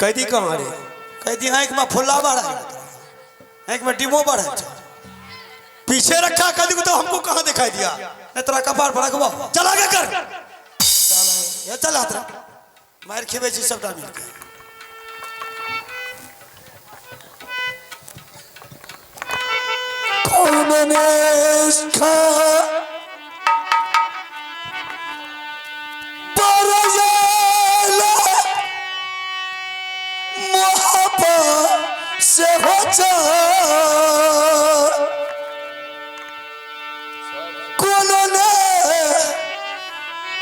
कैदी कहाँ रे? कैदी आँख में फुल्ला बढ़ा, आँख में डिमो बढ़ा, पीछे रखा कैदी को तो हमको कहाँ दिखाई दिया? नहीं तेरा कपार पर रखवा, चला के कर, ये चला तेरा मार खेबे जी सबटा मिल के। कौन ने इसका से हो जा कौन ने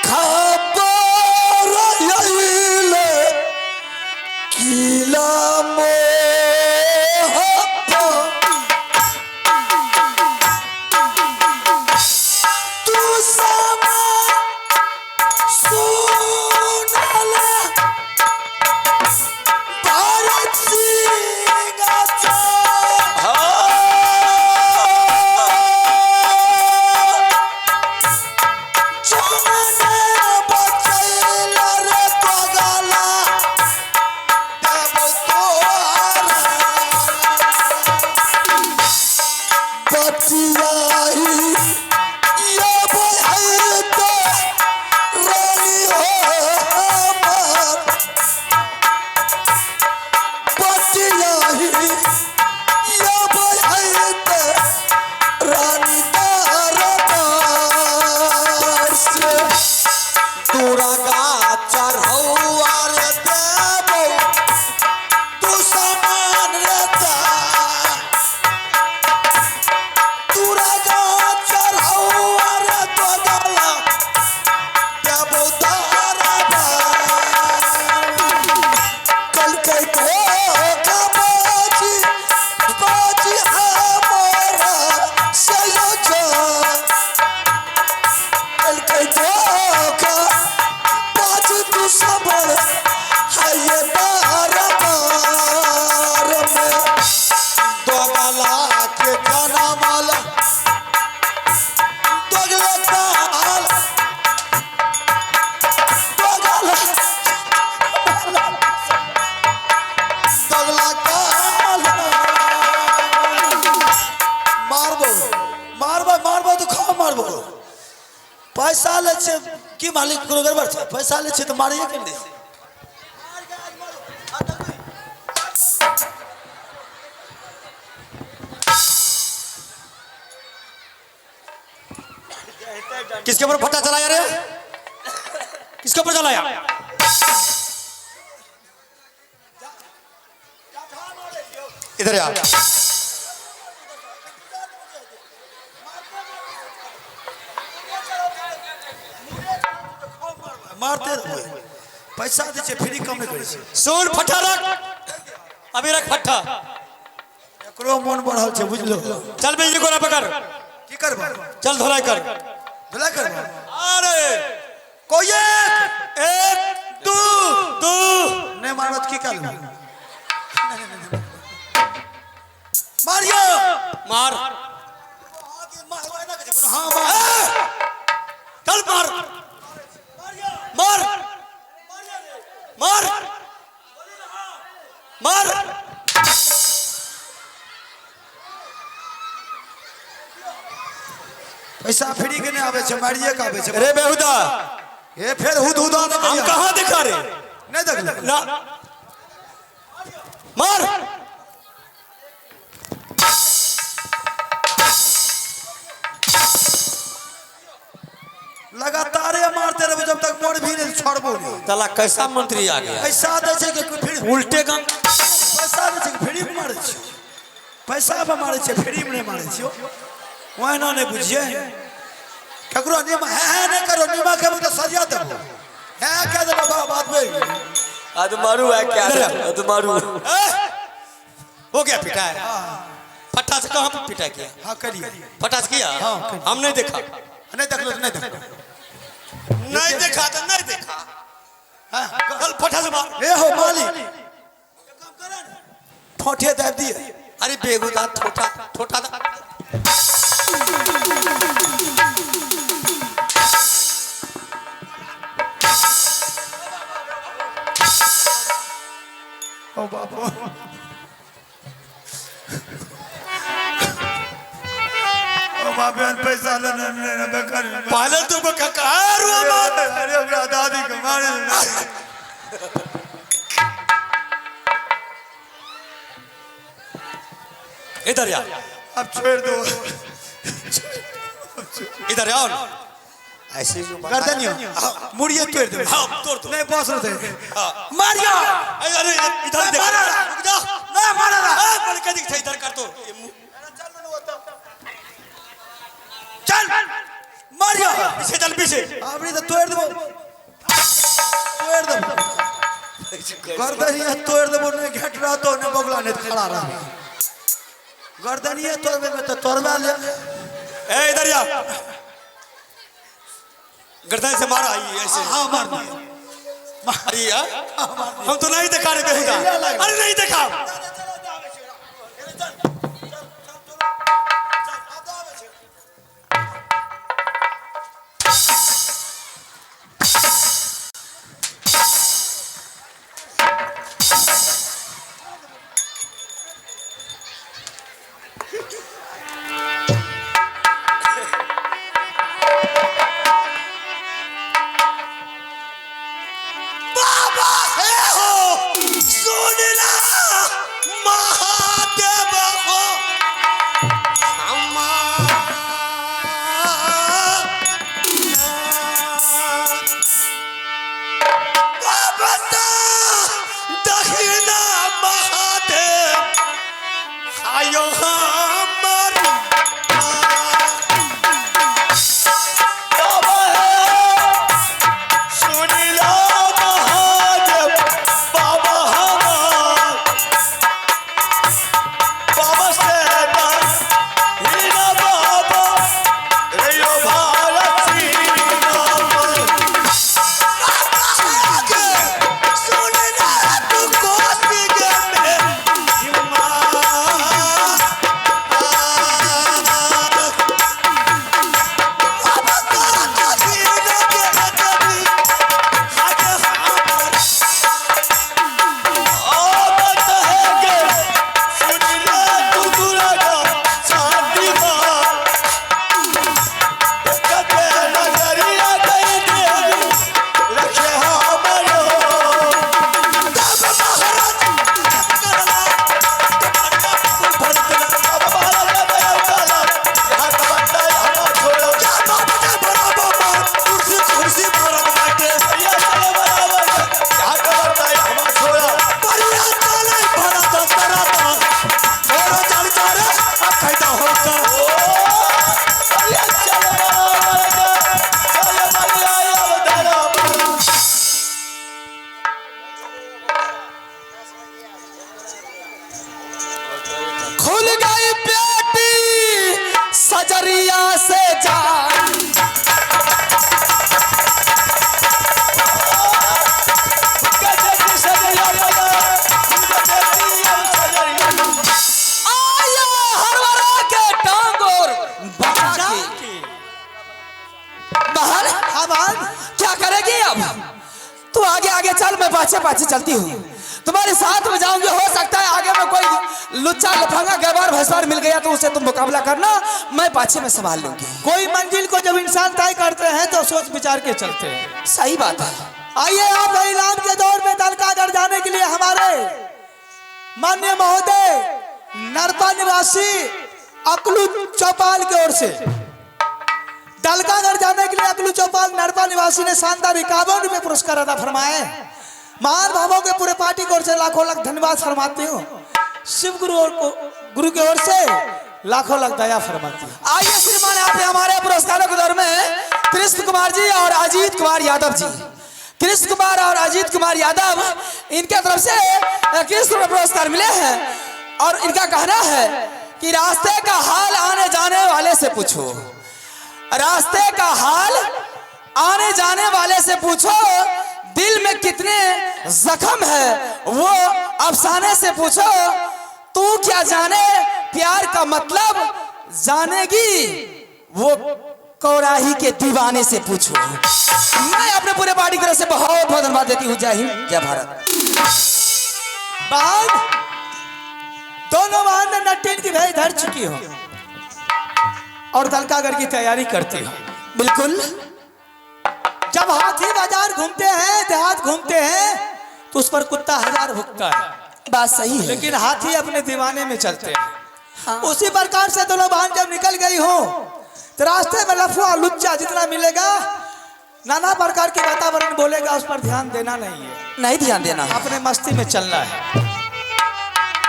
खबर यही किला पैसा ले की मालिक को गड़बड़ छै, पैसा ले तो मारिए के दे। किसके ऊपर फटा चलाया रे? किसके ऊपर चलाया? इधर आ, मारते रहो, पैसा दे छे फ्री कम नहीं करे छे। सुन फटा रख, अभी रख फटा, एकरो मन बढ़ल छे बुझलो। चल बिजली को ना पकड़, की करबा? चल धोलाई कर, धोलाई करबा। अरे कोई एक दू दू नहीं मारत की कर मारियो मार, हाँ मार, चल मार मार मार मार। पैसा फ्री के नहीं आवे छे, मारिए के आवे छे। रे बेहुदा, ये फिर हुदहुदा न हम कहाँ दिखा रे? नहीं देख ना मार, लगातार मारते रहो जब तक मोड़ भी नहीं छोड़बो नहीं। तला कैसा मंत्री आ गया? पैसा दे छे कि फिर उल्टे काम, पैसा दे छे कि फ्री में मारे छे, पैसा पे मारे छे फ्री में नहीं मारे छे। वही ना नहीं बुझिए ककरो नियम है नहीं करो, नियम के मतलब सजा देबो है कह दे बात में आज मारू है क्या? आज मारू हो गया, पिटा है। फटा से कहाँ पिटा किया? हाँ करिए, फटा से किया? हाँ, हम नहीं देखा, नहीं देख लो, नहीं देख नहीं देखा तो नहीं देखा। कल फटा से मार। ए हो मालिक ठोठे दे दिए। अरे बेगुदा ठोठा ठोठा दा। ओ बाबा ओ बाबा पैसा लेने बेकार पालन तो ककार हुआ अरे अपना दादी को मारे इधर यार अब छोड़ दो इधर आओ ना ऐसे जो गर्दनियो मुड़िए तोड़ दो हाँ तोड़ दो नहीं बॉस रहे मारिया इधर इधर देख रुक जा नहीं मारा पर कदी इधर कर तो चल मारिया पीछे चल पीछे आपने तो तोड़ दो गर्दनिया तोड़ दो ने घट रहा तो ने बगला ने खड़ा रहा गर्दनिया तोड़वे में तो तोड़वा ले ए इधर या गर्दन से मारा आई ऐसे हां मार दिया मारिया हम तो नहीं दिखा रहे बेहुदा अरे नहीं देखा पाछे पाछे चलती हूँ तुम्हारे साथ में जाऊंगी। हो सकता है आगे में कोई लुच्चा लफंगा गवार भैंसवार मिल गया तो उससे तुम मुकाबला करना, मैं पाछे में संभाल लूंगी। कोई मंजिल को जब इंसान तय करते हैं तो सोच विचार के चलते हैं। सही बात है। आइए आप ऐलान के दौर में दलकागढ़ जाने के लिए हमारे माननीय महोदय नरपा निवासी अकलू चौपाल की ओर से दलकागढ़ जाने के लिए अकलू चौपाल नरपा निवासी ने शानदार 51 रुपये पुरस्कार अदा फरमाए। महान भावों के पूरे पार्टी की ओर से लाखों लाख धन्यवाद फरमाती हूँ। शिव गुरु की ओर से लाखों लाख दया फरमाती हूँ। आइए श्रीमान आप हमारे पुरस्कारों के दौर में कृष्ण कुमार जी और अजीत कुमार यादव जी, कृष्ण कुमार और अजीत कुमार यादव इनके तरफ से कृष्ण पुरस्कार मिले हैं और इनका कहना है कि रास्ते का हाल आने जाने वाले से पूछो, रास्ते का हाल आने जाने वाले से पूछो, दिल में कितने जख्म है वो अफसाने से पूछो, तू क्या जाने प्यार का मतलब जानेगी वो कौराही के दीवाने से पूछो। मैं अपने पूरे पार्टी की तरफ से बहुत बहुत धन्यवाद देती हूँ। जय हिंद, जय भारत। बहन, दोनों बहन ने नट्टिन की भेज धर चुकी हो और दलकागढ़ की तैयारी करती हो। बिल्कुल, जब हाथी बाजार घूमते हैं, देहात घूमते हैं, तो उस पर कुत्ता हजार भुगता है। बात सही है। लेकिन हाथी अपने दीवाने में चलते हैं। हाँ। उसी प्रकार से दोनों बहन जब निकल गई हो तो रास्ते में लफुआ लुच्चा जितना मिलेगा, नाना प्रकार के वातावरण बोलेगा, उस पर ध्यान देना नहीं है, नहीं ध्यान देना है। अपने मस्ती में चलना है।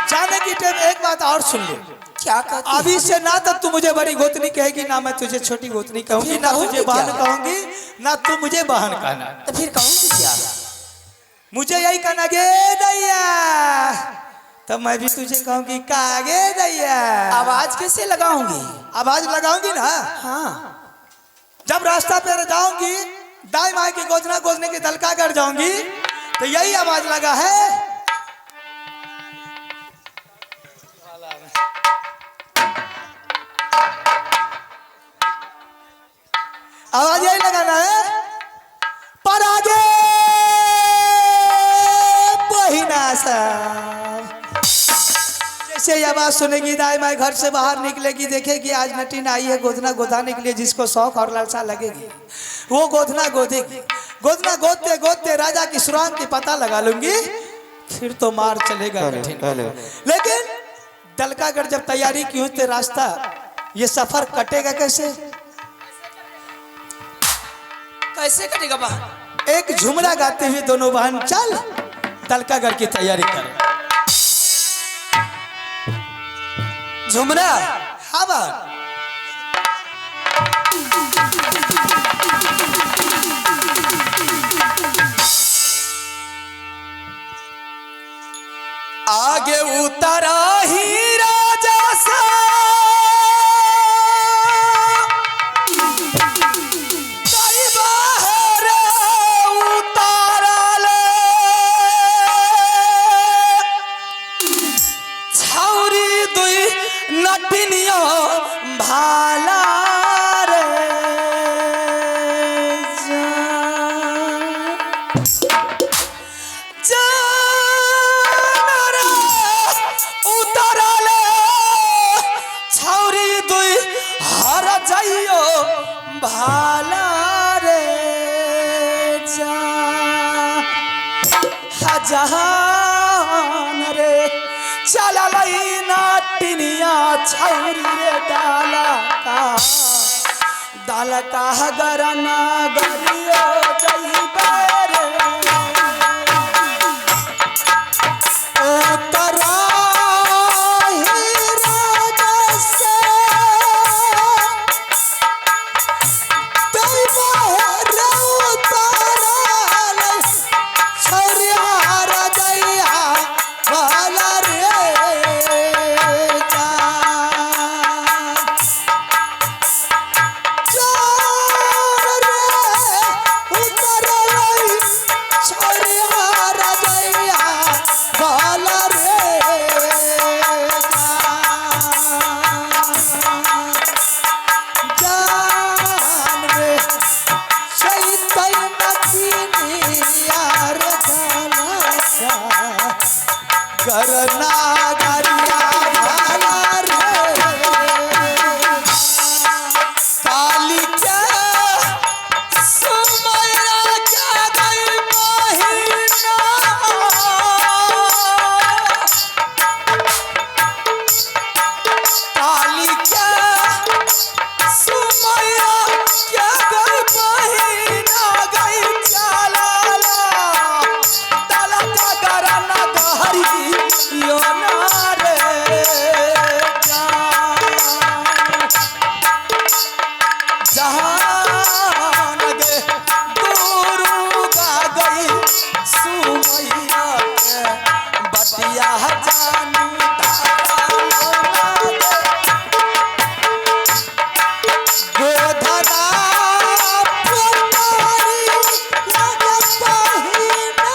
जाने की टाइम एक बात और सुन ले, क्या कहती है? अभी से ना तो तू मुझे बड़ी गोतनी कहेगी, ना मैं तुझे छोटी गोतनी कहूंगी, फिर ना कहूंगी तुझे बहन क्या? कहूंगी, ना तू मुझे बहन कहना। तो फिर कहूँगी क्या? मुझे यही कहना गे दैया, तो मैं भी तुझे कहूंगी कागे दैया। आवाज कैसे लगाऊंगी? आवाज लगाऊंगी ना, हाँ, जब रास्ता पे जाऊंगी, दाई माई की गोजना गोजने की दलकागढ़ जाऊंगी, तो यही आवाज लगा है। आवाज यही लगाना है, पर आगे बहिना साहब। जैसे ये आवाज सुनेगी, दाई माई घर से बाहर निकलेगी, देखेगी आज नटीन आई है गोदना गोदाने के लिए, जिसको शौक और लालसा लगेगी वो गोदना गोदेगी। गोदना गोदते गोदते राजा की सुरांग की पता लगा लूंगी, फिर तो मार चलेगा नटीन। लेकिन दलकागढ़ जब तैयारी की होते, रास्ता ये सफर कटेगा कैसे? कैसे करेगा बहन? एक झुमरा गाते हुए दोनों बहन चल दलकागढ़ की तैयारी करें। झुमरा? हाँ बहन। आगे उतरा ही राजा सा, कई बाहर उतारा ले, छौरी दुई नटिनियो भाला रे भाला रे जा जहान रे चला लई नाटिनिया छौरी रे डाला का गरना गरियो जइबे रे उतरा करना गरिया भाला रे काली क्या सुमैया क्या गई महीना काली क्या सुमैया क्या गई महीना गई चाला ताला का गरना गहरी यो नारे जहान गे दुर्गा गई सुमैया के बटिया जानू गोधना पुकारी लग पहिना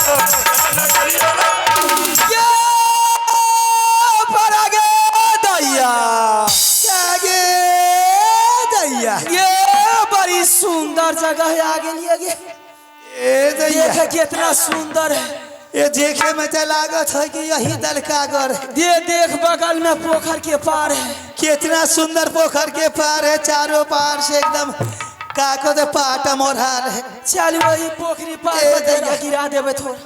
ये पर आगे दैया आगे दैया ये बड़ी सुंदर जगह है आगे लिए ए दैया देख कितना सुंदर है ये देखे में तो लागत है कि यही दलकागर है। ये देख बगल में पोखर के पार है कितना सुंदर पोखर के पार है, चारों पार से एकदम काको तो पाटा मोरहाल है। चल वही पोखरी पार ए पर दैया दैया। गिरा देवे थोड़ा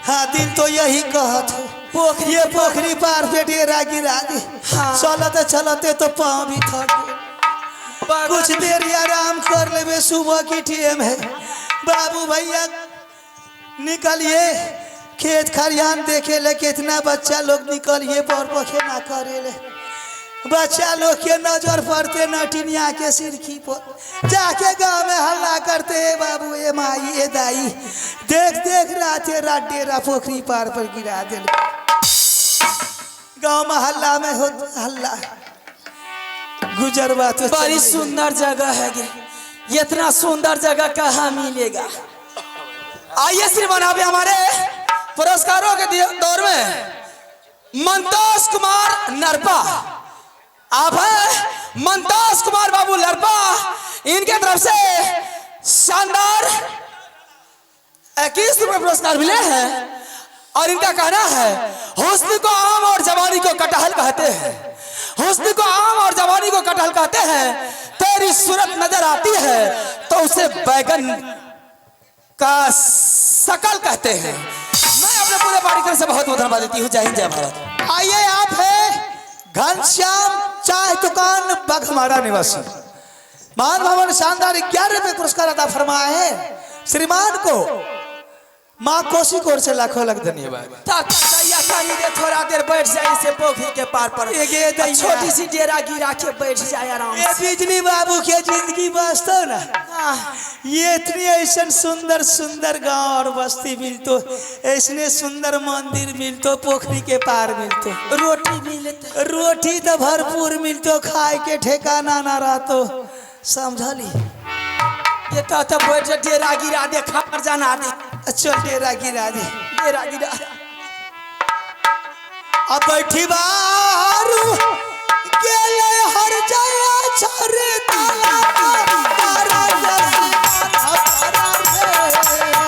हाँ दिल तो यही कहत है पोखरी ये के पार- पोखरी पार पे डेरा गिरा दे। हाँ। चलते चलते तो पाँव भी थक गए। बगल- कुछ देर आराम कर लेवे, सुबह की टाइम है। बाबू भैया निकलिए खेत खरियान देखे ले, कितना बच्चा लोग निकलिए पर पखे ना करे ले। बच्चा लोग के नजर पड़ते नटिनिया के सिरखी पर, जाके गांव में हल्ला करते है बाबू ए माई ए दाई, देख देख राते रात डेरा पोखरी पार पर गिरा दे। गांव मोहल्ला में हो हल्ला गुजर बात बड़ी सुंदर जगह है ये इतना सुंदर जगह कहाँ मिलेगा। आइए श्रीमान अभी हमारे पुरस्कारों के दौर में मंतोष कुमार नरपा आप हैं मंतोष कुमार बाबू नरपा, इनके तरफ से शानदार 21 रुपए पुरस्कार मिले हैं और इनका कहना है हुस्न को आम और जवानी को कटहल कहते हैं, हुस्न को आम और जवानी को कटहल कहते हैं, तेरी सूरत नजर आती है तो उसे बैगन का शकल कहते हैं। मैं अपने पूरे पार्टी से बहुत बहुत धन्यवाद देती हूँ। जय हिंद जय भारत। आइए आप है घनश्याम चाय दुकान बघमारा निवासी मान भवन शानदार 11 रुपए पुरस्कार अदा फरमाए हैं श्रीमान को माँ कोसी कोर से लाखों लाख धन्यवाद। थोड़ा देर बैठ जाए इसे पोखरी के पार पर ये दैया। छोटी सी डेरा गिरा के बैठ जाए आराम ये से। बिजली बाबू के जिंदगी बसतो ना, ये इतनी ऐसा सुंदर सुंदर गांव और बस्ती मिलतो, ऐसने सुंदर मंदिर मिलतो, पोखरी के पार मिलतो, रोटी मिलते रोटी तो भरपूर मिलतो, खाए के ठेकाना ना रहतो, समझली। ये तो बैठ जा डेरा गिरा दे खबर जाना दे चल डेरा गिरा दे। डेरा गिरा अब बैठी बारू गेले हर जया छोरे ताला तारा जसमान हमारा रहेगा।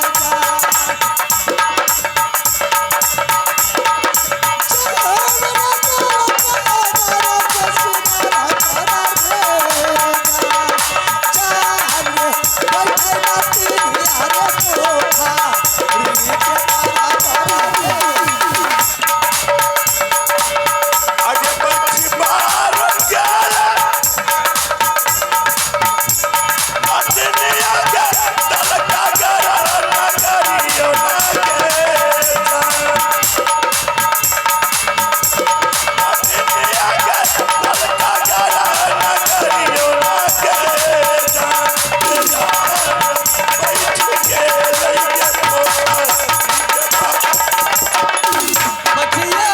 चलो मेरा तारा जसमान हमारा रहेगा। चाहे बैठे राती यारे पोखा रीत तारा तारा रहेगा। आगे बढ़ी बार गया अटने आगे तलका गरा ना करियो ना के अटने आगे तलका गरा ना करियो ना के बैठ के लइके बखिया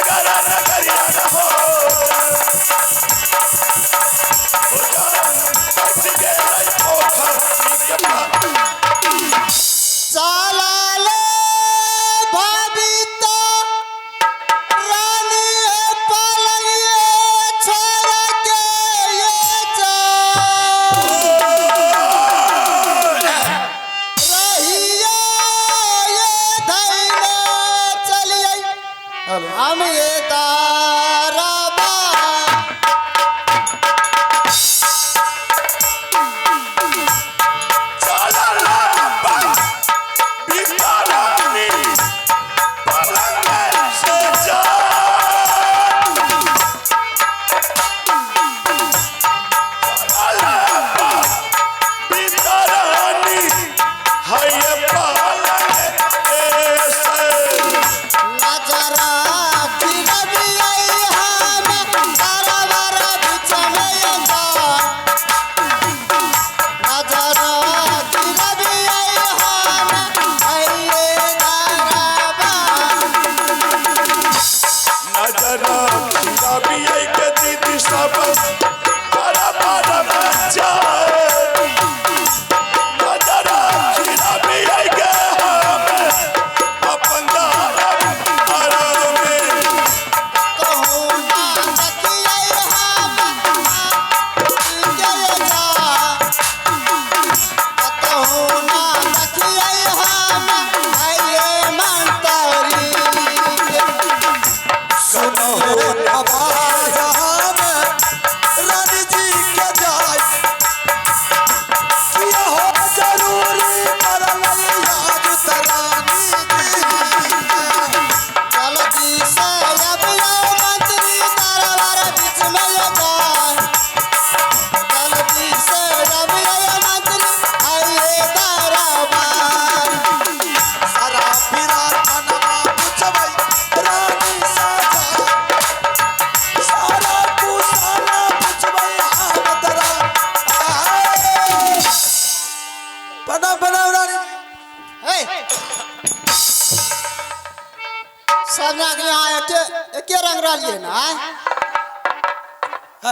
गरा ना करियो ना हो बैठ के लइको के सालाले भाभी तो रानी है पलंगे छोड़ के ये रहिया ये धैले चलिए हम ये ताराबा नजरा फिर भी आई खीरा पियाई के दीदी सब बड़ा बड़ा बच्चा नजरा खीरा पियाई के हमें अपन दारा आराम में रानी जी के जाय किया हो जरूरी करल याद तरानी सारा पीरा तनमा पूछबै रानी साजा सारा पूछना पूछबै हम तरा बना बना रानी सब यहाँ एके रंग रहिए ना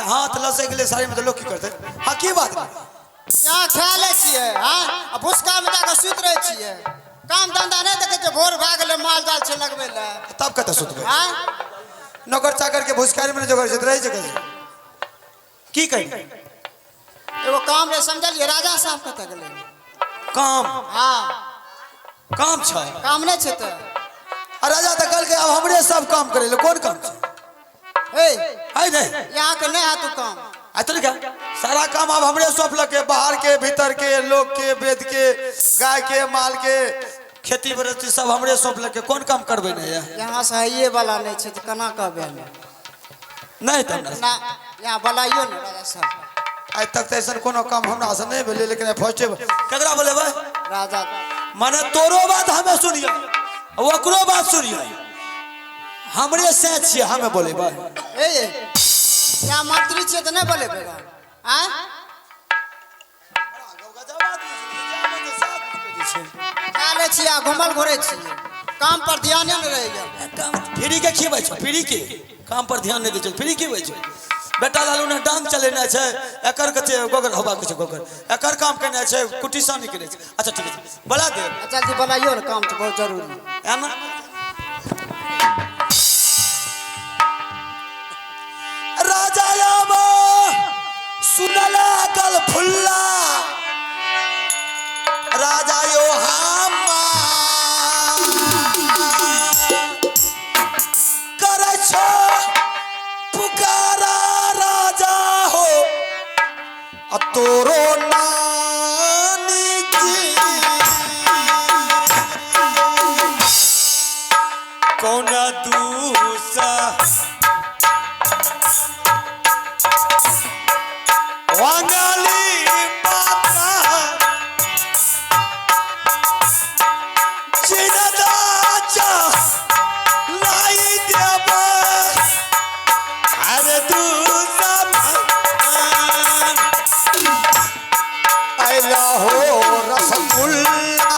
हाथ लसे के लिए सारे में तो लोग की करते हाँ की बात है यहाँ खा ले छिए हाँ भूसका में जाकर सुत रहे छिए काम धंधा नहीं देखे छिए भोर भाग ले माल जाल छे लगबे ले तब कहता सुत गए हाँ नौकर चाकर के भूसकारी में जोगर से रही जगह की कही एगो काम रे समझलिए राजा साहब कत गेले काम हाँ काम छै काम नहीं छे तो राजा तो कल के अब हमरे सब काम करे ले कौन काम छै ए है नहीं यहाँ के नहीं हाथ काम अतल क्या सारा काम अब हमरे सौंप लगे बाहर के भीतर के लोग के वेद के गाय के माल के खेती गृहस्थी सब हमरे सौंप लगे कौन काम करबे नहीं यहाँ से ये वाला नहीं छे तो कना कहबे नहीं तो ना यहाँ बलाइयो ने राजा साहब आज तक तो ऐसा कोनो काम हमरा से नहीं भेले लेकिन फर्स्ट केकरा बोले भाई राजा माने तोरो बात हमें सुनिए ओकरो बात सुनिए हमरे से छिए हमें बोले भाई ए यहाँ मंत्री छे तो नहीं बोले बेगा हाँ खा ले छिए घुमल घुरे छिए काम पर ध्यान नहीं रहेगा फ्री के खिबै छ फ्री के काम पर ध्यान नहीं दै छ फ्री के होइ छ बेटा लालू ने डांग चलेना छै एकर कते गोगर होबा के छै गोगर एकर काम केना छै कुटी सानी केने छै अच्छा ठीक है बला दे जल्दी बनाइयो ना काम तो बहुत जरूरी एना राजा यामा सुनला गल फुल्ला राजा यो हामा करे छ पुकारा राजा हो तोरो नानी जी कौन दूसा वांगाली पापा चिनदाचा लाई देवा अरे दूसा आइला हो रसगुल्ला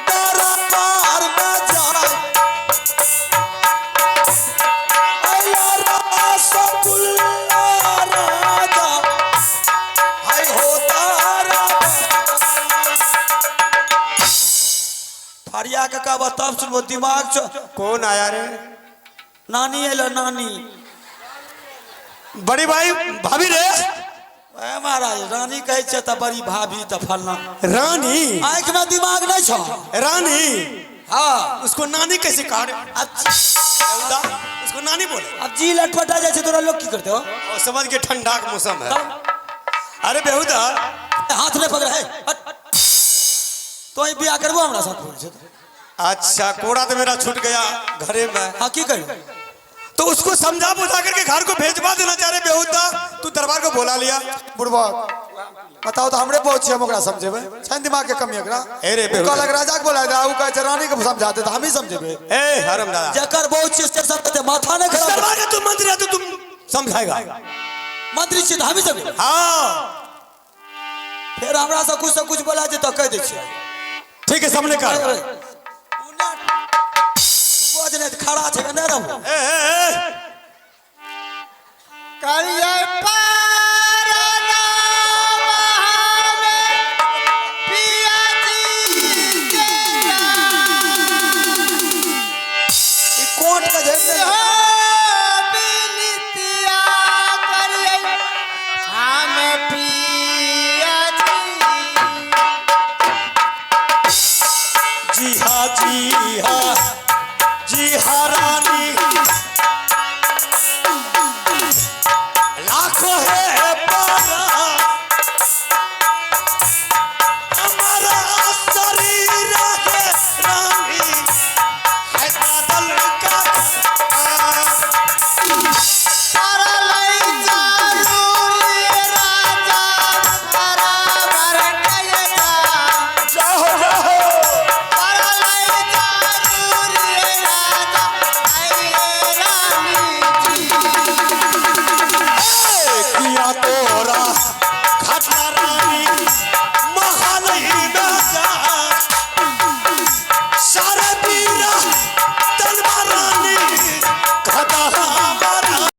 दरबार में जाए आइला रसगुल्ला राजा हाय हो तारा फरिया का बताब सुनबो दिमाग छ कौन आया रे नानी एला नानी बड़ी भाई भाभी रे ए महाराज रानी कहे छ त बड़ी भाभी त फलना रानी आंख में दिमाग नहीं छ रानी हाँ उसको नानी कैसे कहा रे? बेहुदा, उसको नानी बोले अब जी लटपटा जाए छै तोरा लोग की करते हो और समझ के ठंडा का मौसम है तब अरे बेहुदा हाथ में पकड़ा है हट। तो ही बियाह करबो हमरा साथ बोल छै अच्छा कोड़ा तो मेरा छूट गया घरे में हाँ की करूं तो उसको समझा बुझा करके घर को भेजवा देना चाह रहे बेहुदा तू दरबार को बोला लिया बुढ़वा बताओ तो हमरे पहुंचे हम ओकरा समझेबे छन दिमाग के कमी एकरा ए रे बेहुदा कहलक राजा के बोला दे उ कहे छै रानी के समझाते तो हम ही समझेबे ए हरम दादा जकर बहुत चीज से सब कहते माथा नहीं खराब दरबार का तुम मंत्री है तो तुम समझाएगा मंत्री छी हम ही समझे हाँ फिर हमरा से कुछ बोला जे तो कह दे छी ठीक है सामने कर बोझ नहीं खड़ा छे के नहीं रहो करिए पारना बहावे पिया जी के ई कोट का जैसे हो बिनतिया करिए हम पिया जी हाँ जी हाँ जी हाँ रानी